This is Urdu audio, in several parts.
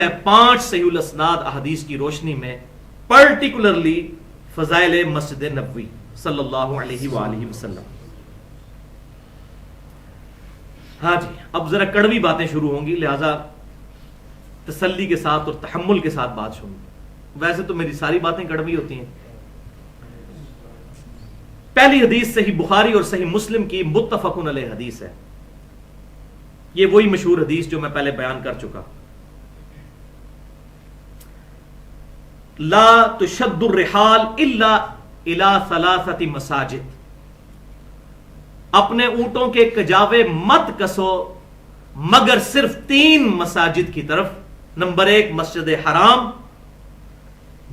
5 صحیح الاسناد احادیث کی روشنی میں پرٹیکولرلی فضائل مسجد نبوی صلی اللہ علیہ وآلہ وسلم. ہاں جی، اب ذرا کڑوی باتیں شروع ہوں گی، لہذا تسلی کے ساتھ اور تحمل کے ساتھ بات سنوں. ویسے تو میری ساری باتیں کڑوی ہوتی ہیں. پہلی حدیث صحیح بخاری اور صحیح مسلم کی متفقن علیہ حدیث ہے. یہ وہی مشہور حدیث جو میں پہلے بیان کر چکا. لا تشد الرحال الا الى 3 مساجد. اپنے اونٹوں کے کجاوے مت کسو مگر صرف 3 مساجد کی طرف. نمبر 1 مسجد حرام،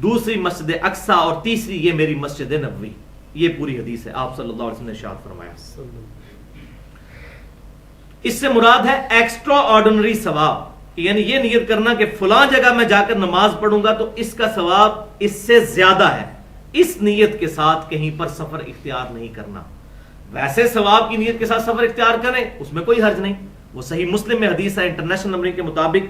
دوسری مسجد اقصی، اور تیسری یہ میری مسجد نبوی. یہ پوری حدیث ہے. آپ صلی اللہ علیہ وسلم نے ارشاد فرمایا. اس سے مراد ہے ایکسٹرا آرڈنری ثواب، یعنی یہ نیت کرنا کہ فلاں جگہ میں جا کر نماز پڑھوں گا تو اس کا ثواب اس سے زیادہ ہے. اس نیت کے ساتھ کہیں پر سفر اختیار نہیں کرنا. ویسے ثواب کی نیت کے ساتھ سفر اختیار کریں، اس میں کوئی حرج نہیں. وہ صحیح مسلم میں حدیث ہے انٹرنیشنل نمبرنگ کے مطابق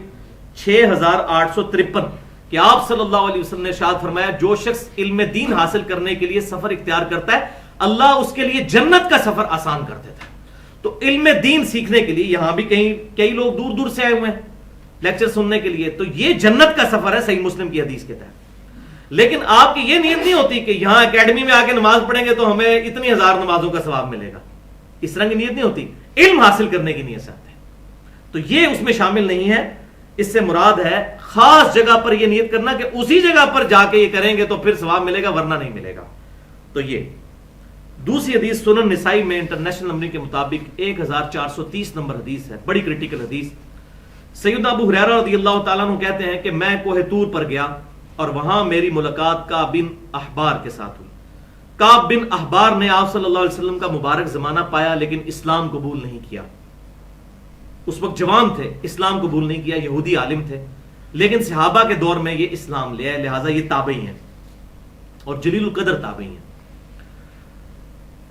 6853 کہ آپ صلی اللہ علیہ وسلم نے ارشاد فرمایا جو شخص علم دین حاصل کرنے کے لیے سفر اختیار کرتا ہے اللہ اس کے لیے جنت کا سفر آسان کر دیتا ہے. تو علم دین سیکھنے کے لیے یہاں بھی کئی لوگ دور دور سے آئے ہوئے ہیں لیکچر سننے کے لیے، تو یہ جنت کا سفر ہے صحیح مسلم کی حدیث کے تحت. لیکن آپ کی یہ نیت نہیں ہوتی کہ یہاں اکیڈمی میں آ کے نماز پڑھیں گے تو ہمیں اتنی 1000 نمازوں کا ثواب ملے گا. اس طرح کی نیت نہیں ہوتی. علم حاصل کرنے کی نیت سے آتے ہیں تو یہ اس میں شامل نہیں ہے. اس سے مراد ہے خاص جگہ پر یہ نیت کرنا کہ اسی جگہ پر جا کے یہ کریں گے تو پھر ثواب ملے گا ورنہ نہیں ملے گا. تو یہ دوسری حدیث سنن نسائی میں انٹرنیشنل نمبر کے مطابق 1430 نمبر حدیث ہے، بڑی کریٹیکل حدیث. سیدنا ابو ہریرہ رضی اللہ تعالیٰ عنہ کہتے ہیں کہ میں کوہ طور پر گیا اور وہاں میری ملاقات کعب بن احبار کے ساتھ ہوئی. کعب بن احبار نے آپ صلی اللہ علیہ وسلم کا مبارک زمانہ پایا لیکن اسلام قبول نہیں کیا. اس وقت جوان تھے، اسلام قبول نہیں کیا، یہودی عالم تھے، لیکن صحابہ کے دور میں یہ اسلام لے آئے، لہٰذا یہ تابعی ہیں اور جلیل القدر تابعی ہیں.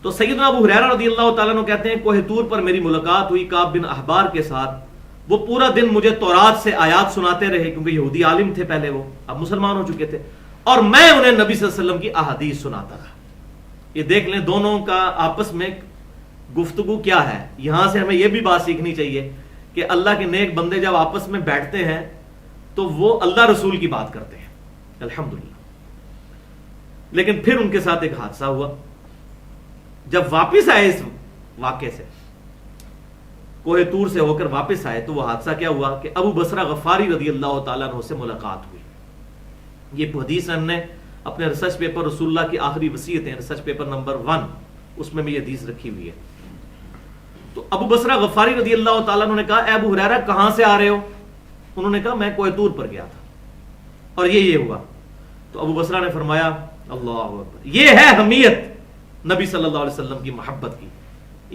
تو سیدنا ابو ہریرہ رضی اللہ تعالیٰ عنہ کہتے ہیں کوہ طور پر میری ملاقات ہوئی کعب بن احبار کے ساتھ. وہ پورا دن مجھے تورات سے آیات سناتے رہے کیونکہ یہودی عالم تھے پہلے، وہ اب مسلمان ہو چکے تھے، اور میں انہیں نبی صلی اللہ علیہ وسلم کی احادیث سناتا رہا. یہ دیکھ لیں دونوں کا آپس میں گفتگو کیا ہے. یہاں سے ہمیں یہ بھی بات سیکھنی چاہیے کہ اللہ کے نیک بندے جب آپس میں بیٹھتے ہیں تو وہ اللہ رسول کی بات کرتے ہیں الحمدللہ. لیکن پھر ان کے ساتھ ایک حادثہ ہوا. جب واپس آئے اس واقعے سے، کوہ طور سے ہو کر واپس آئے، تو وہ حادثہ کیا ہوا کہ ابو بصرہ غفاری رضی اللہ تعالیٰ عنہ سے ملاقات ہوئی. یہ حدیث ہم نے اپنے ریسرچ پیپر رسول اللہ کی آخری وصیتیں ریسرچ پیپر نمبر 1 اس میں بھی یہ حدیث رکھی ہوئی ہے. تو ابو بصرہ غفاری رضی اللہ تعالیٰ عنہ نے کہا اے ابو ہریرہ کہاں سے آ رہے ہو؟ انہوں نے کہا میں کوہ طور پر گیا تھا اور یہ ہوا. تو ابو بصرہ نے فرمایا اللہ اکبر، یہ ہے حمیت نبی صلی اللہ علیہ وسلم کی محبت کی،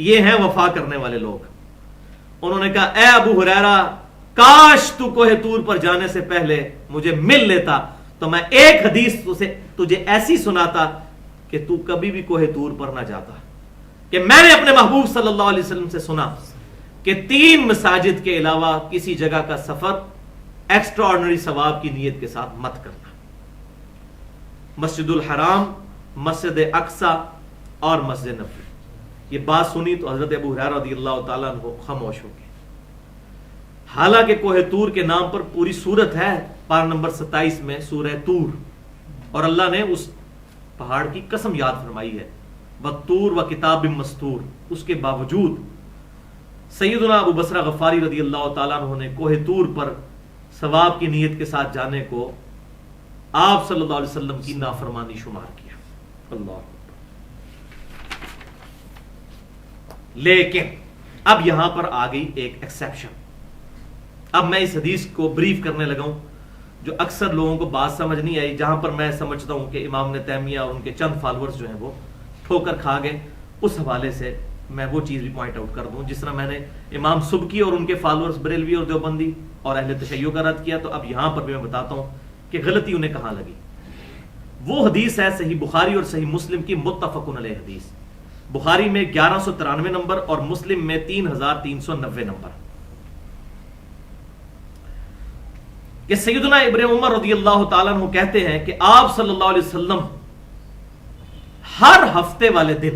یہ ہیں وفا کرنے والے لوگ. انہوں نے کہا اے ابو ہریرہ کاش تو کوہ طور پر جانے سے پہلے مجھے مل لیتا تو میں ایک حدیث تجھے ایسی سناتا کہ تو کبھی بھی کوہ طور پر نہ جاتا. کہ میں نے اپنے محبوب صلی اللہ علیہ وسلم سے سنا کہ 3 مساجد کے علاوہ کسی جگہ کا سفر ایکسٹرا آرڈنری ثواب کی نیت کے ساتھ مت کرنا. مسجد الحرام، مسجد اقصی اور مسجد نبوی. یہ بات سنی تو حضرت ابو ہریرہ رضی اللہ تعالیٰ عنہ خاموش ہو گئے. حالانکہ کوہ طور کے نام پر پوری سورت ہے پارہ نمبر 27 میں سورہ طور، اور اللہ نے اس پہاڑ کی قسم یاد فرمائی ہے وَالطُّورِ وَكِتَابٍ مَّسْطُورٍ. اس کے باوجود سیدنا ابو بصرہ غفاری رضی اللہ تعالیٰ عنہ نے کوہ طور پر ثواب کی نیت کے ساتھ جانے کو آپ صلی اللہ علیہ وسلم کی نافرمانی شمار کیا. اللہ. لیکن اب یہاں پر آ گئی ایک ایکسیپشن. اب میں اس حدیث کو بریف کرنے لگا ہوں جو اکثر لوگوں کو بات سمجھ نہیں آئی، جہاں پر میں سمجھتا ہوں کہ امام ابن تیمیہ اور ان کے چند فالورز جو ہیں وہ ٹھوکر کھا گئے. اس حوالے سے میں وہ چیز بھی پوائنٹ آؤٹ کر دوں. جس طرح میں نے امام سبکی اور ان کے فالورز بریلوی اور دیوبندی اور اہل تشیع کا رد کیا، تو اب یہاں پر بھی میں بتاتا ہوں کہ غلطی انہیں کہاں لگی. وہ حدیث ہے صحیح بخاری اور صحیح مسلم کی متفقن علیہ حدیث. بخاری میں 1193 نمبر اور مسلم میں 3390 نمبر. کہ سیدنا ابن عمر رضی اللہ تعالیٰ عنہ کہتے ہیں کہ آپ صلی اللہ علیہ وسلم ہر ہفتے والے دن،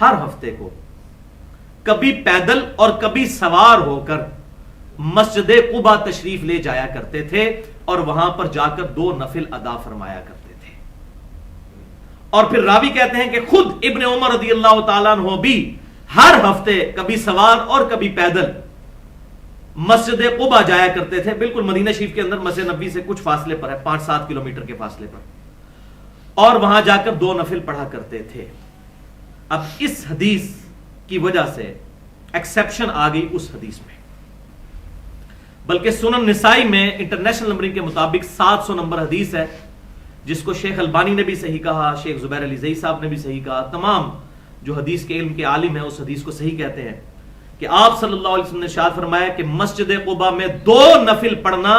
ہر ہفتے کو کبھی پیدل اور کبھی سوار ہو کر مسجد قباء تشریف لے جایا کرتے تھے اور وہاں پر جا کر 2 نفل ادا فرمایا کرتے تھے. اور پھر راوی کہتے ہیں کہ خود ابن عمر رضی اللہ تعالیٰ عنہ بھی ہر ہفتے کبھی سوار اور کبھی پیدل مسجد قباء جایا کرتے تھے. بالکل مدینہ شریف کے اندر مسجد نبوی سے کچھ فاصلے پر ہے، 5-7 کلومیٹر کے فاصلے پر، اور وہاں جا کر 2 نفل پڑھا کرتے تھے. اب اس حدیث کی وجہ سے ایکسیپشن آ گئی اس حدیث میں، بلکہ سنن نسائی میں انٹرنیشنل نمبرنگ کے مطابق 700 نمبر حدیث ہے، جس کو شیخ البانی نے بھی صحیح کہا، شیخ زبیر علی زئی صاحب نے بھی صحیح کہا، تمام جو حدیث کے علم کے عالم ہیں اس حدیث کو صحیح کہتے ہیں کہ آپ صلی اللہ علیہ وسلم نے ارشاد فرمایا کہ مسجد قباء میں 2 نفل پڑھنا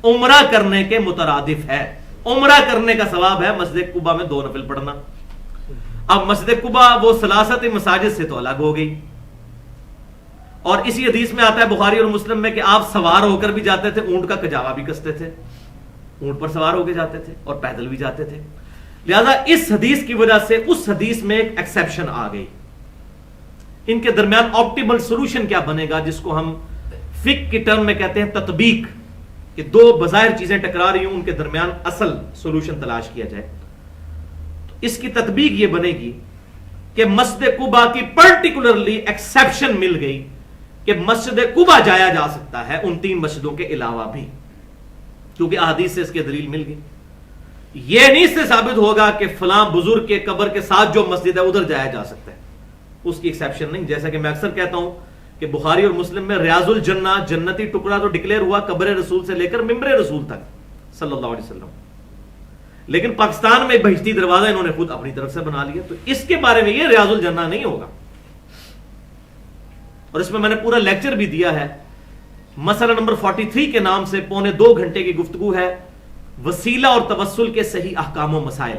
عمرہ کرنے کے مترادف ہے. عمرہ کرنے کا ثواب ہے مسجد قباء میں 2 نفل پڑھنا. اب مسجد قباء وہ ثلاثت مساجد سے تو الگ ہو گئی، اور اسی حدیث میں آتا ہے بخاری اور مسلم میں کہ آپ سوار ہو کر بھی جاتے تھے، اونٹ کا کجاوا بھی کستے تھے، اونٹ پر سوار ہو کے جاتے تھے اور پیدل بھی جاتے تھے. لہذا اس حدیث کی وجہ سے اس حدیث میں ایک ایکسیپشن آ گئی. ان کے درمیان آپٹیمل سولوشن کیا بنے گا، جس کو ہم فقہ کی ٹرم میں کہتے ہیں تطبیق، کہ 2 بظاہر چیزیں ٹکرا رہی ہوں، ان کے درمیان اصل سولوشن تلاش کیا جائے. تو اس کی تطبیق یہ بنے گی کہ مسجد قباء کی پرٹیکولرلی ایکسیپشن مل گئی کہ مسجد قباء جایا جا سکتا ہے ان 3 مسجدوں کے علاوہ بھی، کیونکہ احادیث سے اس کی دلیل مل گئی. یہ نہیں اس سے ثابت ہوگا کہ فلاں بزرگ کے قبر کے ساتھ جو مسجد ہے ادھر جایا جا سکتا ہے، اس کی ایکسیپشن نہیں. جیسا کہ میں اکثر کہتا ہوں کہ بخاری اور مسلم میں ریاض الجنہ جنتی ٹکڑا تو ڈکلیئر ہوا قبر رسول سے لے کر ممبر رسول تک صلی اللہ علیہ وسلم، لیکن پاکستان میں بہشتی دروازہ انہوں نے خود اپنی طرف سے بنا لیا. تو اس کے بارے میں یہ ریاض الجنہ نہیں ہوگا، اور اس میں میں نے پورا لیکچر بھی دیا ہے. مسئلہ نمبر 43 کے نام سے 2.25 گھنٹے کی گفتگو ہے، وسیلہ اور توسل کے صحیح احکام و مسائل.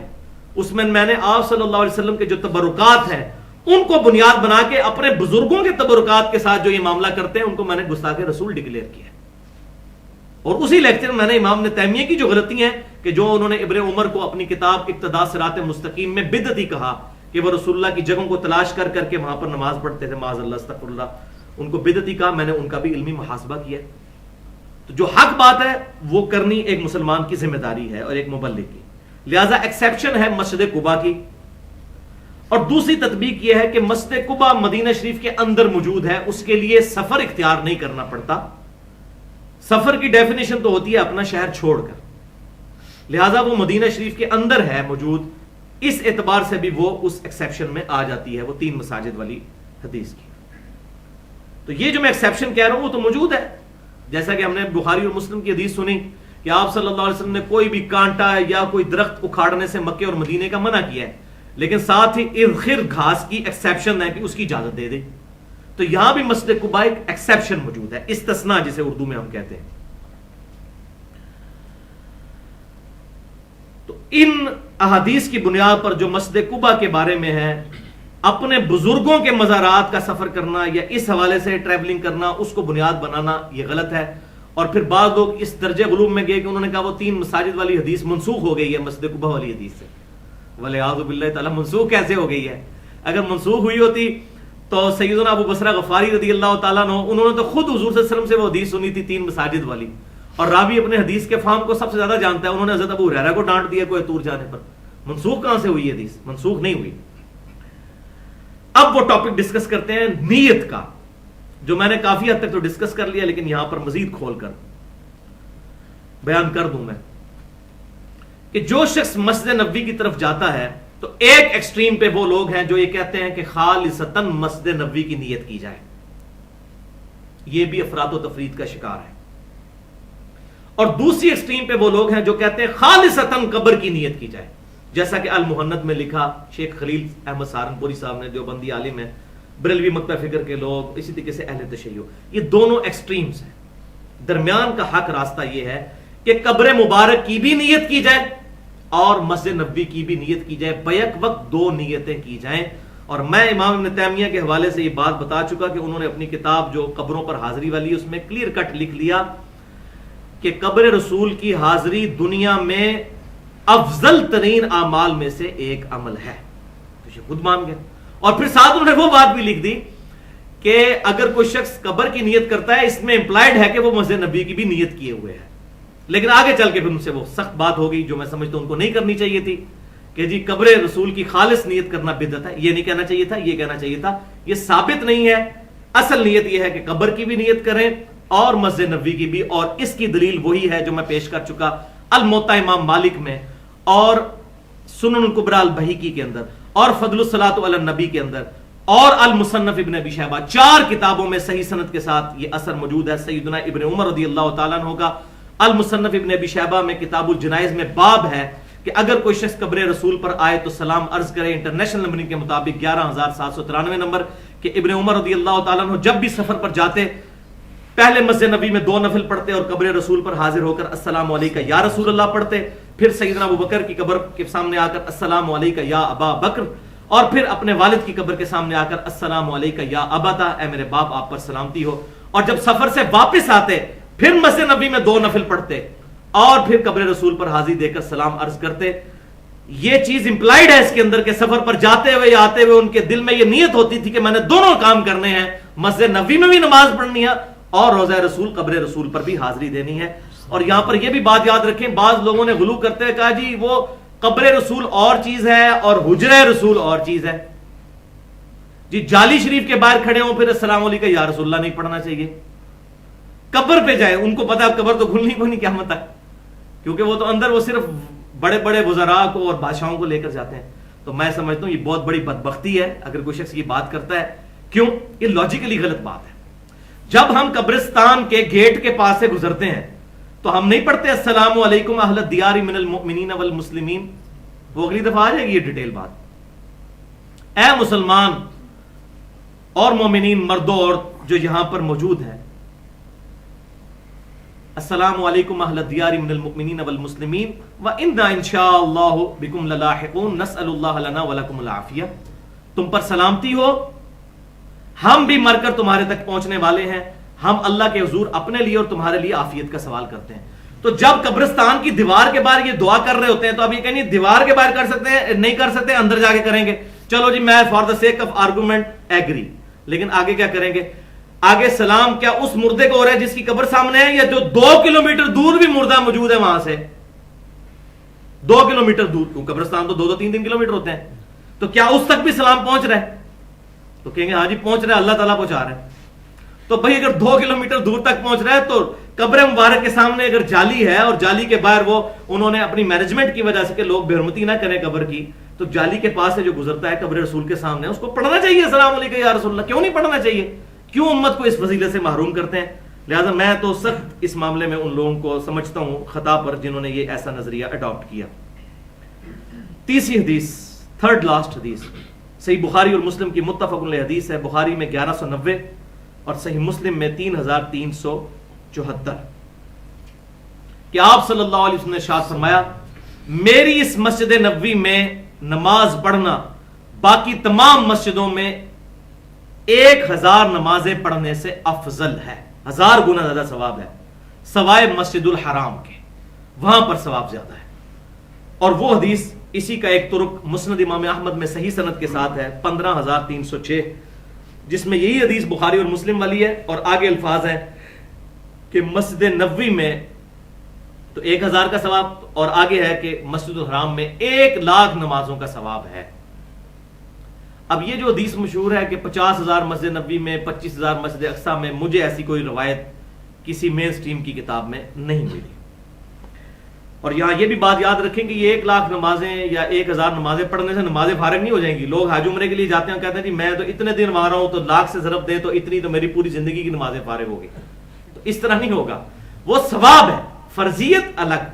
اس میں نے آپ صلی اللہ علیہ وسلم کے جو تبرکات ہیں ان کو بنیاد بنا کے اپنے بزرگوں کے تبرکات کے ساتھ جو یہ معاملہ کرتے ہیں ان کو میں نے گستاخ رسول ڈکلیئر کیا. اور اسی لیکچر میں نے امام ابن تیمیہ کی جو غلطی ہیں کہ جو انہوں نے ابن عمر کو اپنی کتاب اقتداء صراط مستقیم میں بدعتی کہا کہ وہ رسول اللہ کی جگہوں کو تلاش کر کر کے وہاں پر نماز پڑھتے تھے، معاذ اللہ استغفر اللہ، ان کو بدعتی کہا. میں نے ان کا بھی علمی محاسبہ کیا. تو جو حق بات ہے وہ کرنی ایک مسلمان کی ذمہ داری ہے اور ایک مبلغ کی. لہذا ایکسیپشن ہے مسجد قباء کی. اور دوسری تطبیق یہ ہے کہ مسجد قباء مدینہ شریف کے اندر موجود ہے، اس کے لیے سفر اختیار نہیں کرنا پڑتا. سفر کی ڈیفینیشن تو ہوتی ہے اپنا شہر چھوڑ کر، لہذا وہ مدینہ شریف کے اندر ہے موجود. اس اعتبار سے بھی وہ اس ایکسیپشن میں آ جاتی ہے، وہ 3 مساجد والی حدیث کی. تو یہ جو میں ایکسیپشن کہہ رہا ہوں وہ تو موجود ہے. جیسا کہ ہم نے بخاری اور مسلم کی حدیث سنی کہ آپ صلی اللہ علیہ وسلم نے کوئی بھی کانٹا یا کوئی درخت اکھاڑنے سے مکے اور مدینے کا منع کیا ہے، لیکن ساتھ ہی ارخر گھاس کی ایکسیپشن ہے کہ اس کی اجازت دے دے. تو یہاں بھی مسجد قباء ایک ایکسیپشن موجود ہے، استثناء جسے اردو میں ہم کہتے ہیں. تو ان احادیث کی بنیاد پر جو مسجد قباء کے بارے میں ہے، اپنے بزرگوں کے مزارات کا سفر کرنا یا اس حوالے سے ٹریولنگ کرنا، اس کو بنیاد بنانا یہ غلط ہے. اور پھر بعض لوگ اس درجے غلوب میں گئے کہ انہوں نے کہا وہ 3 مساجد والی حدیث منسوخ ہو گئی ہے مسجد قباء والی حدیث سے. وَلِعَاذُ بِاللَّهِ تعالیٰ منسوخ کیسے ہو گئی ہے؟ اگر منسوخ ہوئی ہوتی تو سیدنا ابو بصرہ غفاری رضی اللہ تعالیٰ عنہ انہوں نے تو خود حضور صلی اللہ علیہ وسلم سے وہ حدیث سنی تھی 3 مساجد والی، اور راوی اپنے حدیث کے فہم کو سب سے زیادہ جانتا ہے. انہوں نے حضرت ابو ہریرہ کو ڈانٹ دیا کوہ طور جانے پر. منسوخ کہاں سے ہوئی حدیث؟ منسوخ نہیں ہوئی. اب وہ ٹاپک ڈسکس کرتے ہیں نیت کا، جو میں نے کافی حد تک تو ڈسکس کر لیا، لیکن یہاں پر مزید کھول کر بیان کر دوں میں کہ جو شخص مسجد نبوی کی طرف جاتا ہے تو ایک ایکسٹریم پہ وہ لوگ ہیں جو یہ کہتے ہیں کہ خالصتاً مسجد نبوی کی نیت کی جائے. یہ بھی افراد و تفرید کا شکار ہے. اور دوسری ایکسٹریم پہ وہ لوگ ہیں جو کہتے ہیں خالصتاً قبر کی نیت کی جائے، جیسا کہ المہند میں لکھا شیخ خلیل احمد سہارنپوری صاحب نے، دیوبندی عالم ہیں، بریلوی مکتبہ فکر کے لوگ، اسی طریقے سے اہل تشیع. یہ دونوں ایکسٹریمز ہیں. درمیان کا حق راستہ یہ ہے کہ قبر مبارک کی بھی نیت کی جائے اور مسجد نبوی کی بھی نیت کی جائے، بیک وقت 2 نیتیں کی جائیں. اور میں امام ابن تیمیہ کے حوالے سے یہ بات بتا چکا کہ انہوں نے اپنی کتاب جو قبروں پر حاضری والی ہے اس میں کلیئر کٹ لکھ لیا کہ قبر رسول کی حاضری دنیا میں افضل ترین اعمال میں سے ایک عمل ہے، تو یہ خود مان گئے. اور پھر ساتھ انہوں نے وہ بات بھی لکھ دی کہ اگر کوئی شخص قبر کی نیت کرتا ہے اس میں امپلائڈ ہے کہ وہ مسجد نبی کی بھی نیت کیے ہوئے ہے. لیکن آگے چل کے پھر ان سے وہ سخت بات ہو گئی جو میں سمجھتا ہوں ان کو نہیں کرنی چاہیے تھی کہ جی قبر رسول کی خالص نیت کرنا بدعت ہے. یہ نہیں کہنا چاہیے تھا، یہ کہنا چاہیے تھا یہ ثابت نہیں ہے. اصل نیت یہ ہے کہ قبر کی بھی نیت کریں اور مسجد نبوی کی بھی، اور اس کی دلیل وہی ہے جو میں پیش کر چکا الموطا امام مالک میں اور سنن الکبریٰ البہیقی کے اندر اور فضل الصلاۃ علی النبی کے اندر اور المصنف ابن ابی شیبہ، 4 کتابوں میں صحیح سند کے ساتھ یہ اثر موجود ہے. سیدنا ابن عمر رضی اللہ تعالیٰ عنہ کا المصنف ابن ابی شیبہ میں کتاب الجنائز میں باب ہے کہ اگر کوئی شخص قبر رسول پر آئے تو سلام عرض کرے. انٹرنیشنل نمبرنگ کے مطابق 11793 نمبر کہ ابن عمر رضی اللہ تعالیٰ عنہ جب بھی سفر پر جاتے پہلے مسجد نبی میں 2 نفل پڑھتے اور قبر رسول پر حاضر ہو کر السلام علیکہ یا رسول اللہ پڑھتے، پھر سیدنا ابو بکر کی قبر کے سامنے آ کر السلام علیکہ یا ابا بکر، اور پھر اپنے والد کی قبر کے سامنے آ کر السلام علیکہ یا ابتا، اے میرے باپ آپ پر سلامتی ہو. اور جب سفر سے واپس آتے پھر مسجد نبی میں 2 نفل پڑھتے اور پھر قبر رسول پر حاضری دے کر سلام عرض کرتے. یہ چیز امپلائڈ ہے اس کے اندر کہ سفر پر جاتے ہوئے یا آتے ہوئے ان کے دل میں یہ نیت ہوتی تھی کہ میں نے دونوں کام کرنے ہیں، مسجد نبوی میں بھی نماز پڑھنی ہے اور روضہ رسول قبر رسول پر بھی حاضری دینی ہے. اور یہاں پر یہ بھی بات یاد رکھیں، بعض لوگوں نے غلو کرتے ہوئے کہا جی وہ قبر رسول اور چیز ہے اور حجرہ رسول اور چیز ہے. جی جالی شریف کے باہر کھڑے ہوں پھر السلام علیکم یا رسول اللہ نہیں پڑھنا چاہیے. قبر پہ جائیں، ان کو پتا ہے قبر تو کھلنی کو نہیں قیامت تک، کیونکہ وہ تو اندر وہ صرف بڑے بڑے وزراء کو اور بادشاہوں کو لے کر جاتے ہیں. تو میں سمجھتا ہوں یہ بہت بڑی بدبختی ہے اگر کوئی شخص یہ بات کرتا ہے. کیوں؟ یہ لاجیکلی غلط بات ہے. جب ہم قبرستان کے گیٹ کے پاس سے گزرتے ہیں تو ہم نہیں پڑھتے السلام علیکم اہل الدیار من المؤمنین والمسلمین؟ وہ اگلی دفعہ آ جائے گی یہ ڈیٹیل بات. اے مسلمان اور مومنین مردوں اور جو یہاں پر موجود ہیں، السلام علیکم اہل الدیار من المؤمنین والمسلمین وإنا انشاء اللہ بکم للاحقون نسأل اللہ لنا ولکم العافیہ. تم پر سلامتی ہو، ہم بھی مر کر تمہارے تک پہنچنے والے ہیں، ہم اللہ کے حضور اپنے لیے اور تمہارے لیے عافیت کا سوال کرتے ہیں. تو جب قبرستان کی دیوار کے باہر یہ دعا کر رہے ہوتے ہیں تو اب یہ کہیں دیوار کے باہر کر سکتے ہیں، نہیں کر سکتے اندر جا کے کریں گے. چلو جی میں for the sake of argument agree, لیکن آگے کیا کریں گے؟ آگے سلام کیا اس مردے کو ہو رہا ہے جس کی قبر سامنے ہے، یا جو 2 کلومیٹر دور بھی مردہ موجود ہے وہاں سے 2 کلومیٹر دور؟ قبرستان تو 2-3 کلومیٹر ہوتے ہیں، تو کیا اس تک بھی سلام پہنچ رہا ہے؟ تو کہیں گے ہاں جی پہنچ رہا ہے، اللہ تعالیٰ پہنچا رہا ہے. تو بھائی اگر 2 کلومیٹر دور تک پہنچ رہا ہے تو قبر مبارک کے سامنے اگر جالی ہے اور جالی کے باہر وہ انہوں نے اپنی مینجمنٹ کی وجہ سے کہ لوگ بے حرمتی نہ کریں قبر کی، تو جالی کے پاس سے جو گزرتا ہے قبر رسول کے سامنے اس کو پڑھنا چاہیے السلام علیکم یا رسول اللہ. کیوں نہیں پڑھنا چاہیے؟ کیوں امت کو اس فضیلت سے محروم کرتے ہیں؟ لہذا میں تو سخت اس معاملے میں ان لوگوں کو سمجھتا ہوں خطا پر جنہوں نے یہ ایسا نظریہ اڈاپٹ کیا. تیسری حدیث، تھرڈ لاسٹ حدیث، صحیح بخاری اور مسلم کی متفق علیہ حدیث ہے. بخاری میں 1190 اور صحیح مسلم میں 3374 کہ آپ صلی اللہ علیہ وسلم نے ارشاد فرمایا میری اس مسجد نبوی میں نماز پڑھنا باقی تمام مسجدوں میں 1000 نمازیں پڑھنے سے افضل ہے، 1000 گنا زیادہ ثواب ہے، سوائے مسجد الحرام کے، وہاں پر ثواب زیادہ ہے. اور وہ حدیث اسی کا ایک طرق مسند امام احمد میں صحیح سند کے ساتھ ہے 15306، جس میں یہی حدیث بخاری اور مسلم والی ہے اور آگے الفاظ ہیں کہ مسجد نبوی میں تو 1000 کا ثواب، اور آگے ہے کہ مسجد الحرام میں 1,00,000 نمازوں کا ثواب ہے. اب یہ جو حدیث مشہور ہے کہ 50,000 مسجد نبوی میں 25,000 مسجد اقصی میں، مجھے ایسی کوئی روایت کسی مین سٹریم کی کتاب میں نہیں ملی. اور یہاں یہ بھی بات یاد رکھیں کہ یہ 1,00,000 نمازیں یا 1,000 نمازیں پڑھنے سے نمازیں فارغ نہیں ہو جائیں گی. لوگ حج عمرے کے لیے جاتے ہیں، کہتے ہیں جی میں تو اتنے دن وہاں رہا ہوں تو 1,00,000 سے ضرب دے تو اتنی تو میری پوری زندگی کی نمازیں فارغ ہوگی. تو اس طرح نہیں ہوگا. وہ ثواب ہے، فرضیت الگ.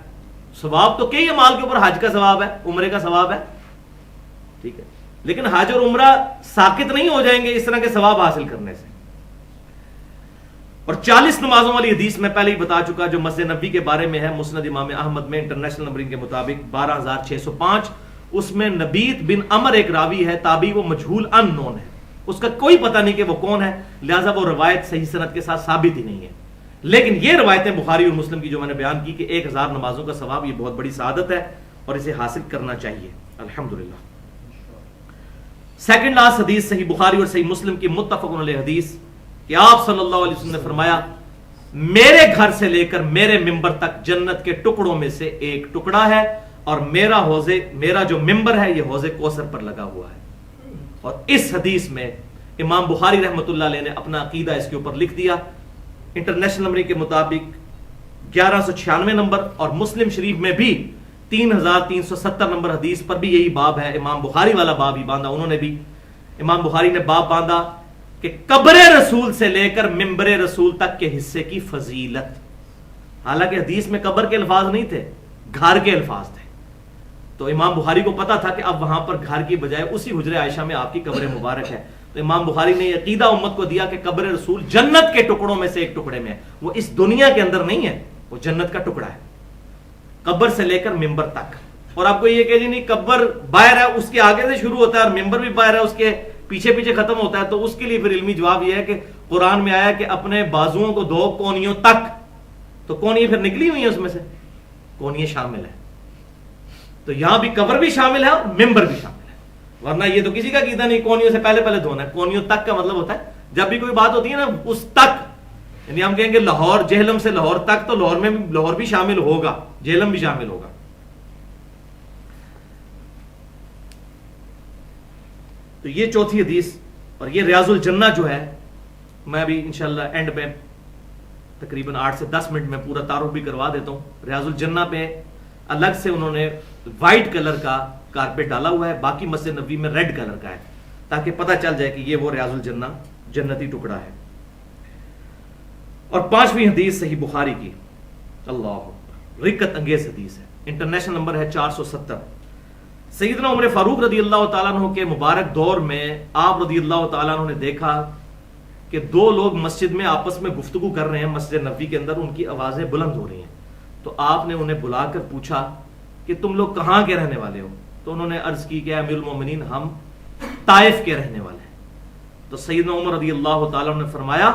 ثواب تو کئی اعمال کے اوپر، حج کا ثواب ہے، عمرے کا ثواب ہے، ٹھیک ہے، لیکن حج اور عمرہ ساقط نہیں ہو جائیں گے اس طرح کے ثواب حاصل کرنے سے. اور 40 نمازوں والی حدیث میں پہلے ہی بتا چکا جو مسجد نبوی کے بارے میں ہے، مسند امام احمد میں انٹرنیشنل نمبرنگ کے مطابق 12605، اس میں نبیت بن عمر ایک راوی ہے، تابعی، وہ مجہول ان نون ہے، اس کا کوئی پتہ نہیں کہ وہ کون ہے، لہذا وہ روایت صحیح سند کے ساتھ ثابت ہی نہیں ہے. لیکن یہ روایتیں بخاری اور مسلم کی جو میں نے بیان کی کہ 1000 نمازوں کا ثواب، یہ بہت بڑی سعادت ہے اور اسے حاصل کرنا چاہیے الحمدللہ۔ سیکنڈ لاسٹ حدیث صحیح بخاری اور صحیح مسلم کی متفق علیہ حدیث کہ آپ صلی اللہ علیہ وسلم نے فرمایا میرے گھر سے لے کر میرے ممبر تک جنت کے ٹکڑوں میں سے ایک ٹکڑا ہے، اور میرا جو ممبر ہے یہ حوض کوثر پر لگا ہوا ہے۔ اور اس حدیث میں امام بخاری رحمۃ اللہ علیہ نے اپنا عقیدہ اس کے اوپر لکھ دیا۔ انٹرنیشنل نمبر کے مطابق 1196 نمبر، اور مسلم شریف میں بھی 3370 نمبر حدیث پر بھی یہی باب ہے، امام بخاری والا باب ہی باندھا انہوں نے بھی۔ امام بخاری نے باب باندھا کہ قبر رسول سے لے کر ممبر رسول تک کے حصے کی فضیلت، حالانکہ حدیث میں قبر کے الفاظ نہیں تھے، گھر کے الفاظ تھے، تو امام بخاری کو پتا تھا کہ اب وہاں پر گھر کی بجائے اسی حجرہ عائشہ میں آپ کی قبر مبارک ہے، تو امام بخاری نے یہ عقیدہ امت کو دیا کہ قبر رسول جنت کے ٹکڑوں میں سے ایک ٹکڑے میں ہے، وہ اس دنیا کے اندر نہیں ہے، وہ جنت کا ٹکڑا ہے، قبر سے لے کر ممبر تک۔ اور آپ کو یہ کہ جی نہیں قبر باہر ہے، اس کے آگے سے شروع ہوتا ہے اور ممبر بھی باہر ہے، اس کے پیچھے پیچھے ختم ہوتا ہے، تو اس کے لیے پھر علمی جواب یہ ہے کہ قرآن میں آیا کہ اپنے بازوؤں کو دو کونیوں تک، تو کونیاں پھر نکلی ہوئی ہیں، اس میں سے کونیاں شامل ہیں، تو یہاں بھی قبر بھی شامل ہے اور ممبر بھی شامل ہے، ورنہ یہ تو کسی کا عقیدہ نہیں کونیوں سے پہلے دھونا ہے۔ کونیوں تک کا مطلب ہوتا ہے جب بھی کوئی بات ہوتی ہے نا اس تک، یعنی ہم کہیں گے لاہور جہلم سے لاہور تک، تو لاہور بھی شامل ہوگا، جہلم بھی شامل ہوگا۔ تو یہ چوتھی حدیث، اور یہ ریاض الجنہ جو ہے، میں ابھی انشاءاللہ اینڈ میں تقریباً 8 سے 10 منٹ میں پورا تعارف بھی کروا دیتا ہوں۔ ریاض الجنہ پہ الگ سے انہوں نے وائٹ کلر کا کارپیٹ ڈالا ہوا ہے، باقی مسجد نبوی میں ریڈ کلر کا ہے، تاکہ پتہ چل جائے کہ یہ وہ ریاض الجنہ جنتی ٹکڑا ہے۔ اور 5ویں حدیث صحیح بخاری کی، اللہ اکبر، رکت انگیز حدیث ہے، انٹرنیشنل نمبر ہے 470۔ سیدنا عمر فاروق رضی اللہ تعالیٰ عنہ کے مبارک دور میں آپ رضی اللہ تعالیٰ عنہ نے دیکھا کہ 2 لوگ مسجد میں آپس میں گفتگو کر رہے ہیں، مسجد نبوی کے اندر، ان کی آوازیں بلند ہو رہی ہیں، تو آپ نے انہیں بلا کر پوچھا کہ تم لوگ کہاں کے رہنے والے ہو؟ تو انہوں نے عرض کی کہ امیر المومنین ہم طائف کے رہنے والے ہیں۔ تو سیدنا عمر رضی اللہ تعالیٰ نے فرمایا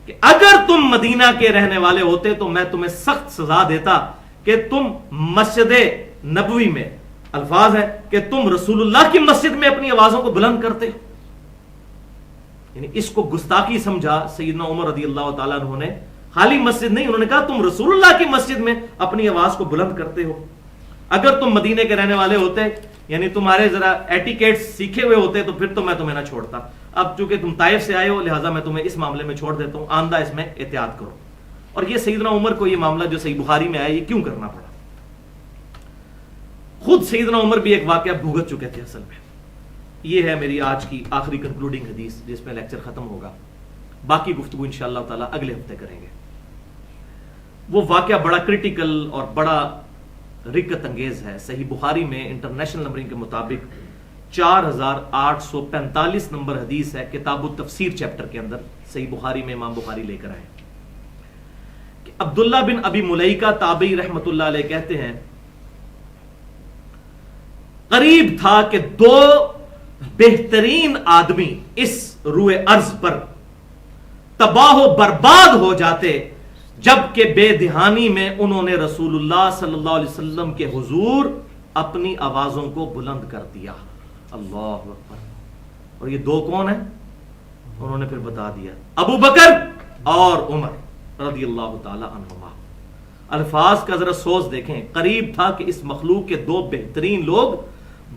کہ اگر تم مدینہ کے رہنے والے ہوتے تو میں تمہیں سخت سزا دیتا کہ تم مسجد نبوی میں، الفاظ ہے کہ تم رسول اللہ کی مسجد میں اپنی آوازوں کو بلند کرتے ہو، یعنی اس کو گستاخی سمجھا سیدنا عمر رضی اللہ تعالیٰ عنہ نے، خالی مسجد نہیں، انہوں نے کہا تم رسول اللہ کی مسجد میں اپنی آواز کو بلند کرتے ہو، اگر تم مدینے کے رہنے والے ہوتے، یعنی تمہارے ذرا ایٹیکیٹس سیکھے ہوئے ہوتے، تو پھر تو میں تمہیں نہ چھوڑتا، اب چونکہ تم طائف سے آئے ہو لہٰذا میں تمہیں اس معاملے میں چھوڑ دیتا ہوں، آندہ اس میں احتیاط کرو۔ اور یہ سیدنا عمر کو یہ معاملہ جو صحیح بخاری میں آیا یہ کیوں کرنا پڑا؟ خود سیدنا عمر بھی ایک واقعہ بھگت چکے تھے اصل میں۔ یہ ہے میری آج کی آخری کنکلوڈنگ حدیث جس میں لیکچر ختم ہوگا، باقی گفتگو انشاءاللہ تعالی اگلے ہفتے کریں گے۔ وہ واقعہ بڑا کرٹیکل اور بڑا رکت انگیز ہے، صحیح بخاری میں انٹرنیشنل نمبرنگ کے مطابق 4845 نمبر حدیث ہے، کتاب التفسیر چیپٹر کے اندر صحیح بخاری میں امام بخاری لے کر آئے کہ عبداللہ بن ابی ملیکہ تابعی رحمت اللہ علیہ کہتے ہیں قریب تھا کہ 2 بہترین آدمی اس روئے ارض پر تباہ و برباد ہو جاتے جبکہ بے دہانی میں انہوں نے رسول اللہ صلی اللہ علیہ وسلم کے حضور اپنی آوازوں کو بلند کر دیا۔ اللہ اکبر۔ اور یہ 2 کون ہیں؟ انہوں نے پھر بتا دیا، ابو بکر اور عمر رضی اللہ تعالی عنہما۔ الفاظ کا ذرا سوچ دیکھیں، قریب تھا کہ اس مخلوق کے 2 بہترین لوگ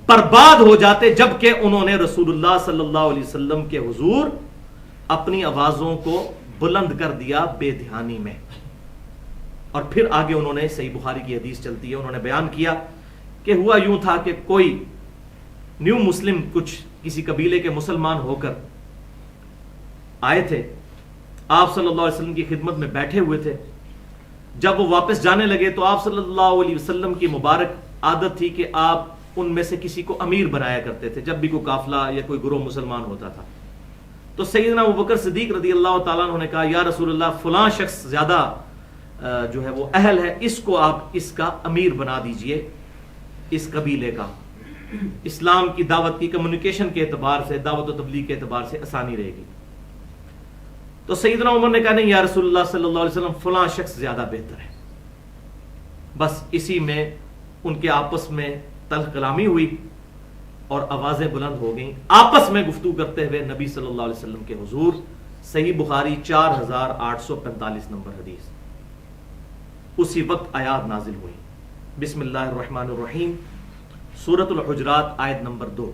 برباد ہو جاتے جبکہ انہوں نے رسول اللہ صلی اللہ علیہ وسلم کے حضور اپنی آوازوں کو بلند کر دیا بے دھیانی میں۔ اور پھر آگے انہوں نے صحیح بخاری کی حدیث چلتی ہے، انہوں نے بیان کیا کہ ہوا یوں تھا کہ کوئی نیو مسلم کچھ کسی قبیلے کے مسلمان ہو کر آئے تھے، آپ صلی اللہ علیہ وسلم کی خدمت میں بیٹھے ہوئے تھے۔ جب وہ واپس جانے لگے تو آپ صلی اللہ علیہ وسلم کی مبارک عادت تھی کہ آپ ان میں سے کسی کو امیر بنایا کرتے تھے جب بھی کوئی قافلہ یا کوئی گروہ مسلمان ہوتا تھا۔ تو سیدنا ابوبکر صدیق رضی اللہ تعالیٰ عنہ نے کہا یا رسول اللہ فلاں شخص زیادہ جو ہے وہ اہل ہے، اس کو آپ اس کا امیر بنا دیجئے، اس قبیلے کا، اسلام کی دعوت کی کمیونیکیشن کے اعتبار سے، دعوت و تبلیغ کے اعتبار سے آسانی رہے گی۔ تو سیدنا عمر نے کہا نہیں یا رسول اللہ صلی اللہ علیہ وسلم فلاں شخص زیادہ بہتر ہے. بس اسی میں ان کے آپس میں تلخ کلامی ہوئی اور آوازیں بلند ہو گئیں. آپس میں گفتگو کرتے ہوئے نبی صلی اللہ علیہ وسلم کے حضور. صحیح بخاری 4845 نمبر حدیث. اسی وقت آیات نازل ہوئی. بسم اللہ الرحمن الرحیم، سورۃ الحجرات آیت نمبر 2.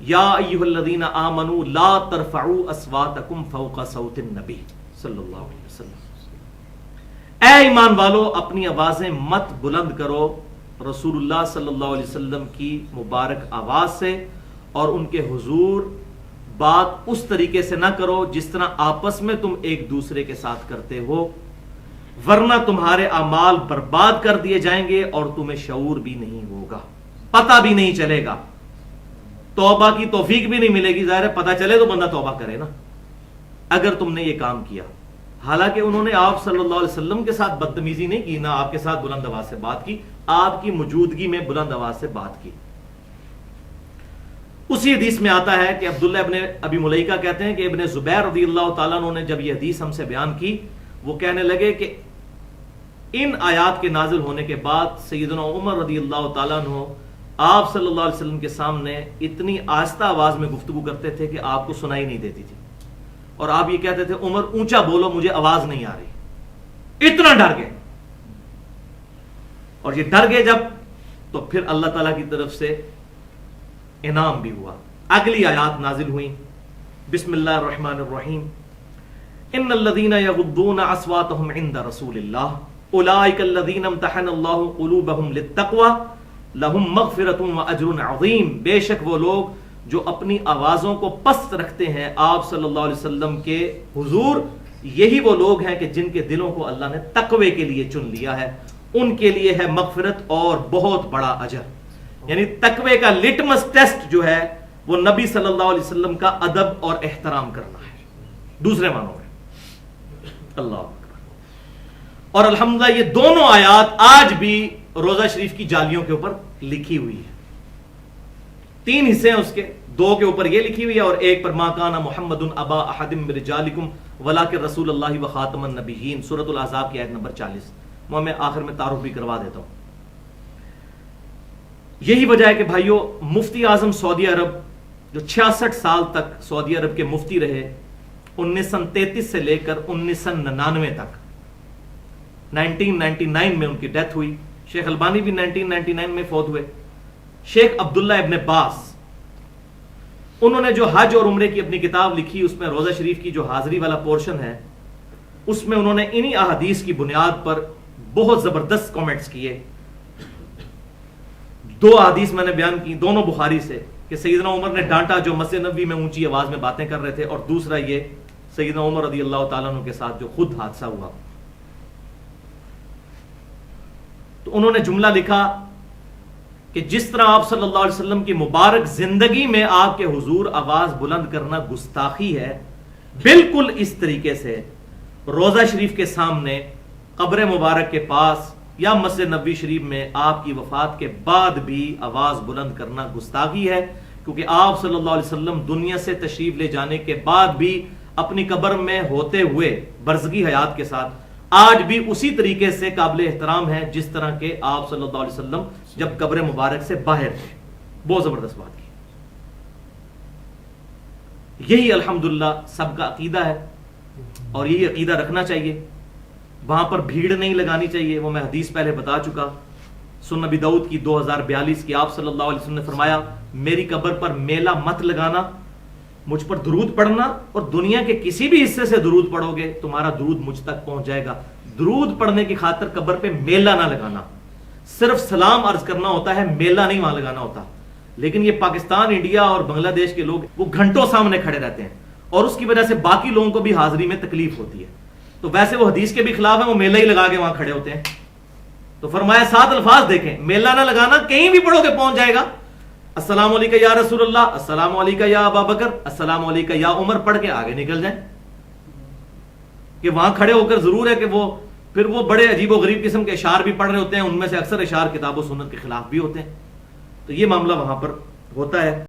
یا ایھا الذین آمنوا لا ترفعوا اصواتکم فوق صوت النبی صلی اللہ علیہ وسلم. اے ایمان والو، اپنی آوازیں مت بلند کرو رسول اللہ صلی اللہ علیہ وسلم کی مبارک آواز سے، اور ان کے حضور بات اس طریقے سے نہ کرو جس طرح آپس میں تم ایک دوسرے کے ساتھ کرتے ہو، ورنہ تمہارے اعمال برباد کر دیے جائیں گے اور تمہیں شعور بھی نہیں ہوگا، پتہ بھی نہیں چلے گا، توبہ کی توفیق بھی نہیں ملے گی. ظاہر ہے پتہ چلے تو بندہ توبہ کرے نا اگر تم نے یہ کام کیا. حالانکہ انہوں نے آپ صلی اللہ علیہ وسلم کے ساتھ بدتمیزی نہیں کی، نہ آپ کے ساتھ بلند آواز سے بات کی، آپ کی موجودگی میں بلند آواز سے بات کی. اسی حدیث میں آتا ہے کہ عبداللہ ابن ابی ملیکہ کہتے ہیں کہ ابن زبیر رضی اللہ تعالیٰ عنہ نے جب یہ حدیث ہم سے بیان کی، وہ کہنے لگے کہ ان آیات کے نازل ہونے کے بعد سیدنا عمر رضی اللہ تعالیٰ عنہ آپ صلی اللہ علیہ وسلم کے سامنے اتنی آہستہ آواز میں گفتگو کرتے تھے کہ آپ کو سنائی نہیں دیتی تھی، اور آپ یہ کہتے تھے عمر اونچا بولو مجھے آواز نہیں آ رہی. اتنا ڈر گئے، اور یہ ڈر گئے جب، تو پھر اللہ تعالیٰ کی طرف سے انعام بھی ہوا. اگلی آیات نازل ہوئیں. بسم اللہ الرحمن الرحیم. ان الذين يغضون اصواتهم عند رسول الله اولئك الذين امتحن الله قلوبهم للتقوى لهم مغفرة واجر عظیم. بے شک وہ لوگ جو اپنی آوازوں کو پست رکھتے ہیں آپ صلی اللہ علیہ وسلم کے حضور، یہی وہ لوگ ہیں کہ جن کے دلوں کو اللہ نے تقوی کے لیے چن لیا ہے، ان کے لیے ہے مغفرت اور بہت بڑا اجر. یعنی تقوی کا لٹمس ٹیسٹ جو ہے وہ نبی صلی اللہ علیہ وسلم کا ادب اور احترام کرنا ہے، دوسرے معنوں میں. اللہ اکبر. اور الحمدللہ یہ دونوں آیات آج بھی روزہ شریف کی جالیوں کے اوپر لکھی ہوئی ہے. 3 حصے ہیں اس کے، 2 کے اوپر یہ لکھی ہوئی ہے اور ایک پر ما کان محمد ابا احد من رجالکم ولکن رسول اللہ و خاتم النبیین، سورۃ الاحزاب کی آیت نمبر 40. میں آخر میں تعارف بھی کروا دیتا ہوں. یہی وجہ ہے کہ بھائیو، مفتی اعظم سعودی عرب جو 66 سال تک سعودی عرب کے مفتی رہے، 1933 سے لے کر 1999 تک، 1999 میں ان کی ڈیتھ ہوئی. شیخ البانی بھی 1999 میں فوت ہوئے. شیخ عبداللہ ابن باز، انہوں نے جو حج اور عمرے کی اپنی کتاب لکھی، اس میں روزہ شریف کی جو حاضری والا پورشن ہے، اس میں انہوں نے انہی احادیث کی بنیاد پر بہت زبردست کامنٹس کیے. 2 احادیث میں نے بیان کی، دونوں بخاری سے، کہ سیدنا عمر نے ڈانٹا جو مسجد نبوی میں اونچی آواز میں باتیں کر رہے تھے، اور دوسرا یہ سیدنا عمر رضی اللہ تعالیٰ عنہ کے ساتھ جو خود حادثہ ہوا. تو انہوں نے جملہ لکھا کہ جس طرح آپ صلی اللہ علیہ وسلم کی مبارک زندگی میں آپ کے حضور آواز بلند کرنا گستاخی ہے، بالکل اس طریقے سے روزہ شریف کے سامنے، قبر مبارک کے پاس یا مسجد نبوی شریف میں آپ کی وفات کے بعد بھی آواز بلند کرنا گستاخی ہے. کیونکہ آپ صلی اللہ علیہ وسلم دنیا سے تشریف لے جانے کے بعد بھی اپنی قبر میں ہوتے ہوئے برزگی حیات کے ساتھ آج بھی اسی طریقے سے قابل احترام ہے جس طرح کہ آپ صلی اللہ علیہ وسلم جب قبر مبارک سے باہر تھے. بہت زبردست بات کی. یہی الحمدللہ سب کا عقیدہ ہے اور یہی عقیدہ رکھنا چاہیے. وہاں پر بھیڑ نہیں لگانی چاہیے، وہ میں حدیث پہلے بتا چکا. سنن نبی داؤد کی 2042 کی آپ صلی اللہ علیہ وسلم نے فرمایا میری قبر پر میلہ مت لگانا، مجھ پر درود پڑھنا، اور دنیا کے کسی بھی حصے سے درود پڑھو گے تمہارا درود مجھ تک پہنچ جائے گا. درود پڑھنے کی خاطر قبر پہ میلہ نہ لگانا، صرف سلام عرض کرنا ہوتا ہے، میلہ نہیں وہاں لگانا ہوتا. لیکن یہ پاکستان، انڈیا اور بنگلہ دیش کے لوگ وہ گھنٹوں سامنے کھڑے رہتے ہیں اور اس کی وجہ سے باقی لوگوں کو بھی حاضری میں تکلیف ہوتی ہے. تو ویسے وہ حدیث کے بھی خلاف ہیں، وہ میلہ ہی لگا کے وہاں کھڑے ہوتے ہیں. تو فرمایا 7 الفاظ دیکھیں، میلہ نہ لگانا، کہیں بھی پڑھو گے پہنچ جائے گا. السلام علیکم یا رسول اللہ، السلام علیکم یا ابا بکر، السلام علیکم یا عمر پڑھ کے آگے نکل جائیں. کہ وہاں کھڑے ہو کر ضرور ہے کہ وہ پھر وہ بڑے عجیب و غریب قسم کے اشعار بھی پڑھ رہے ہوتے ہیں، ان میں سے اکثر اشعار کتاب و سنت کے خلاف بھی ہوتے ہیں. تو یہ معاملہ وہاں پر ہوتا ہے.